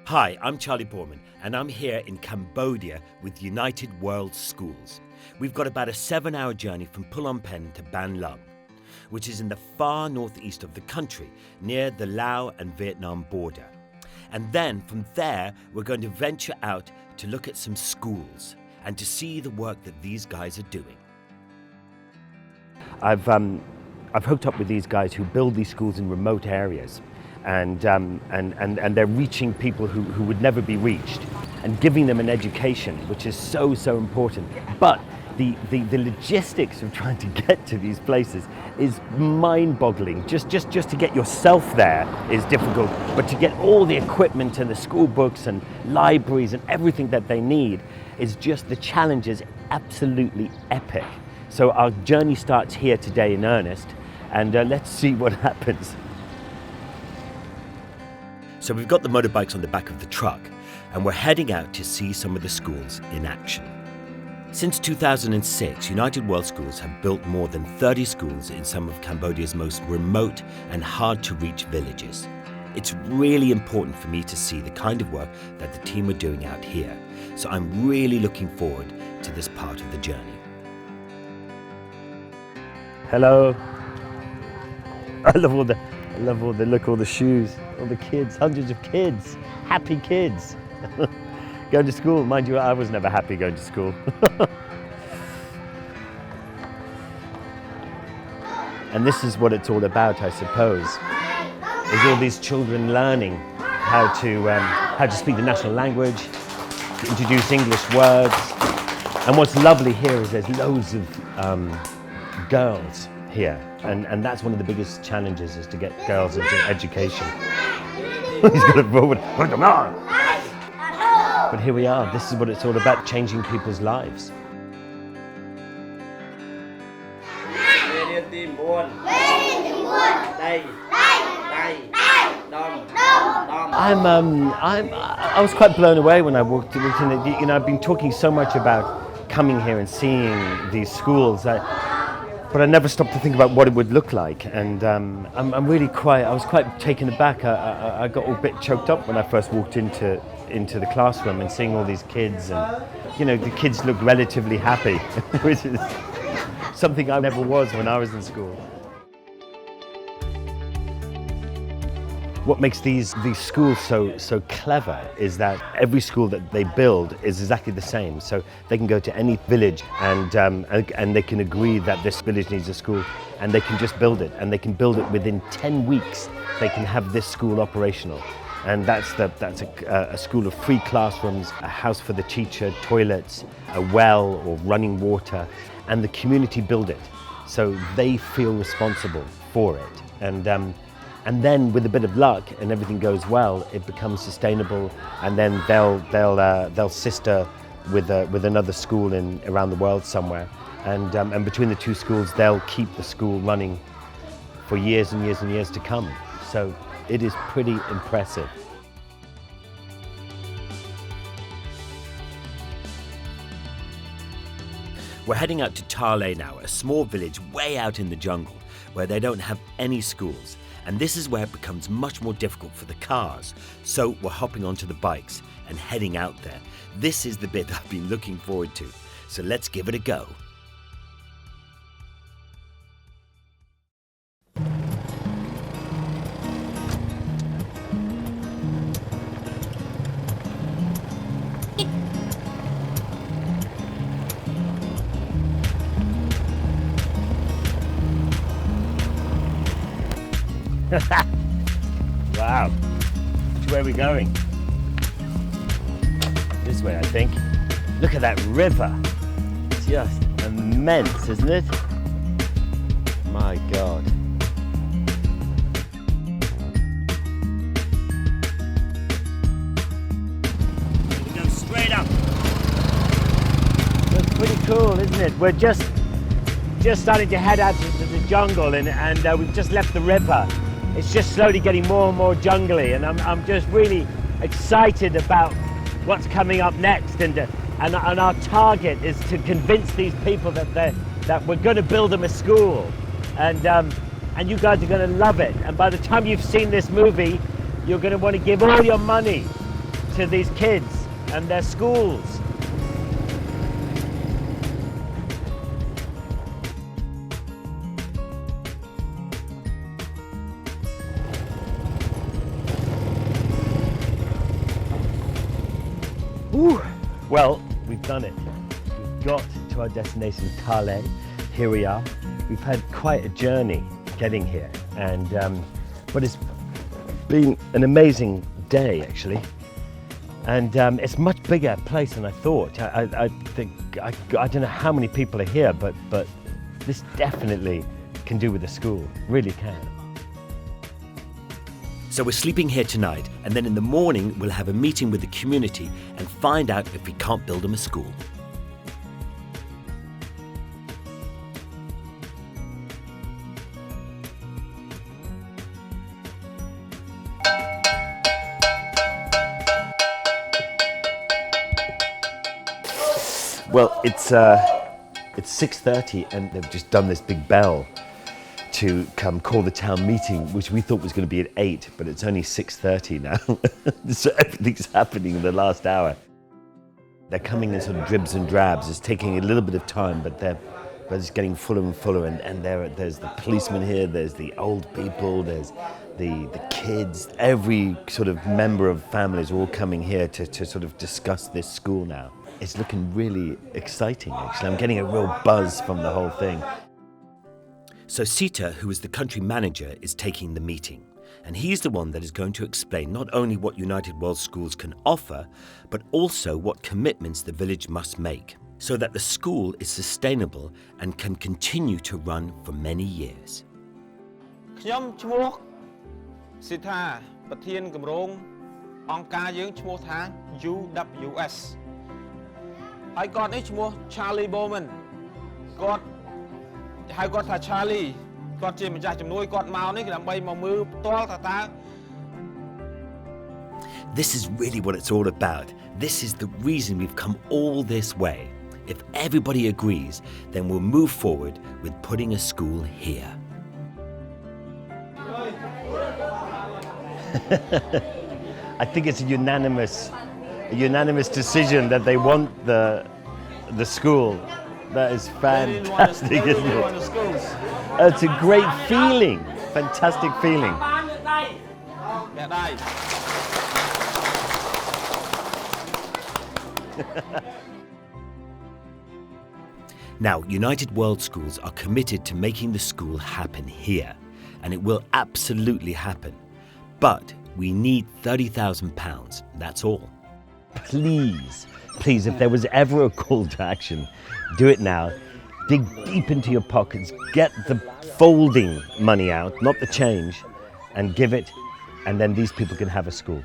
Hi, I'm Charley Boorman, and I'm here in Cambodia with United World Schools. We've got about a 7-hour journey from Phnom Penh to Ban Lung, which is in the far northeast of the country, near the Laos and Vietnam border. And then from there, we're going to venture out to look at some schools and to see the work that these guys are doing. I've hooked up with these guys who build these schools in remote areas. And they're reaching people who would never be reached and giving them an education, which is so important. But the logistics of trying to get to these places is mind-boggling. Just to get yourself there is difficult, but to get all the equipment and the school books and libraries and everything that they need is just, the challenge is absolutely epic. So our journey starts here today in earnest, and let's see what happens. So we've got the motorbikes on the back of the truck, and we're heading out to see some of the schools in action. Since 2006, United World Schools have built more than 30 schools in some of Cambodia's most remote and hard-to-reach villages. It's really important for me to see the kind of work that the team are doing out here, so I'm really looking forward to this part of the journey. Hello. I love all the shoes, all the kids, hundreds of kids, happy kids. Going to school, mind you, I was never happy going to school. And this is what it's all about, I suppose, is all these children learning how to speak the national language, to introduce English words. And what's lovely here is there's loads of girls here, and that's one of the biggest challenges, is to get girls into education. He's got a robot. But here we are. This is what it's all about, changing people's lives. I was quite blown away when I walked in. You know, I've been talking so much about coming here and seeing these schools. But I never stopped to think about what it would look like, and I was quite taken aback. I got all a bit choked up when I first walked into the classroom and seeing all these kids, and you know, the kids look relatively happy, which is something I never was when I was in school. What makes these schools so clever is that every school that they build is exactly the same. So they can go to any village and they can agree that this village needs a school, and they can just build it, and they can build it within 10 weeks. They can have this school operational, and that's a school of 3 classrooms, a house for the teacher, toilets, a well or running water, and the community build it. So they feel responsible for it, and then with a bit of luck and everything goes well, it becomes sustainable, and then they'll sister with another school around the world somewhere, and between the 2 schools they'll keep the school running for years and years and years to come. So it is pretty impressive. We're heading out to Charley now, a small village way out in the jungle where they don't have any schools. And this is where it becomes much more difficult for the cars. So we're hopping onto the bikes and heading out there. This is the bit I've been looking forward to. So let's give it a go. Wow, which way are we going? This way, I think. Look at that river. Just immense, isn't it? My God. We go straight up. That's pretty cool, isn't it? We're just starting to head out into the jungle, and we've just left the river. It's just slowly getting more and more jungly, and I'm just really excited about what's coming up next. And our target is to convince these people that we're going to build them a school, and you guys are going to love it. And by the time you've seen this movie, you're going to want to give all your money to these kids and their schools. Whew. Well, we've done it. We've got to our destination, Charley. Here we are. We've had quite a journey getting here, but it's been an amazing day actually. And it's a much bigger place than I thought. I think I don't know how many people are here, but this definitely can do with a school. Really can. So we're sleeping here tonight, and then in the morning we'll have a meeting with the community and find out if we can't build them a school. Well, it's 6:30 and they've just done this big bell to come call the town meeting, which we thought was going to be at 8, but it's only 6:30 now. So everything's happening in the last hour. They're coming in sort of dribs and drabs. It's taking a little bit of time, but they're just getting fuller and fuller. And there's the policemen here, there's the old people, there's the kids. Every sort of member of families are all coming here to sort of discuss this school now. It's looking really exciting, actually. I'm getting a real buzz from the whole thing. So Sita, who is the country manager, is taking the meeting. And he's the one that is going to explain not only what United World Schools can offer, but also what commitments the village must make, so that the school is sustainable and can continue to run for many years. ខ្ញុំឈ្មោះសិដ្ឋាប្រធានគម្រោងអង្គការយើងឈ្មោះថា UWS ហើយគាត់នេះឈ្មោះ Charley Boorman គាត់ហៅគាត់ថា Charley គាត់ជាម្ចាស់ជំនួយគាត់មកនេះដើម្បីមកមើលផ្ទាល់ថាតើ This is really what it's all about. This is the reason we've come all this way. If everybody agrees, then we'll move forward with putting a school here. I think it's a unanimous decision that they want the school. That is fantastic, isn't it? It's a great feeling, fantastic feeling. Now, United World Schools are committed to making the school happen here, and it will absolutely happen. But we need £30,000, that's all. Please, if there was ever a call to action, do it now. Dig deep into your pockets, get the folding money out, not the change, and give it, and then these people can have a school.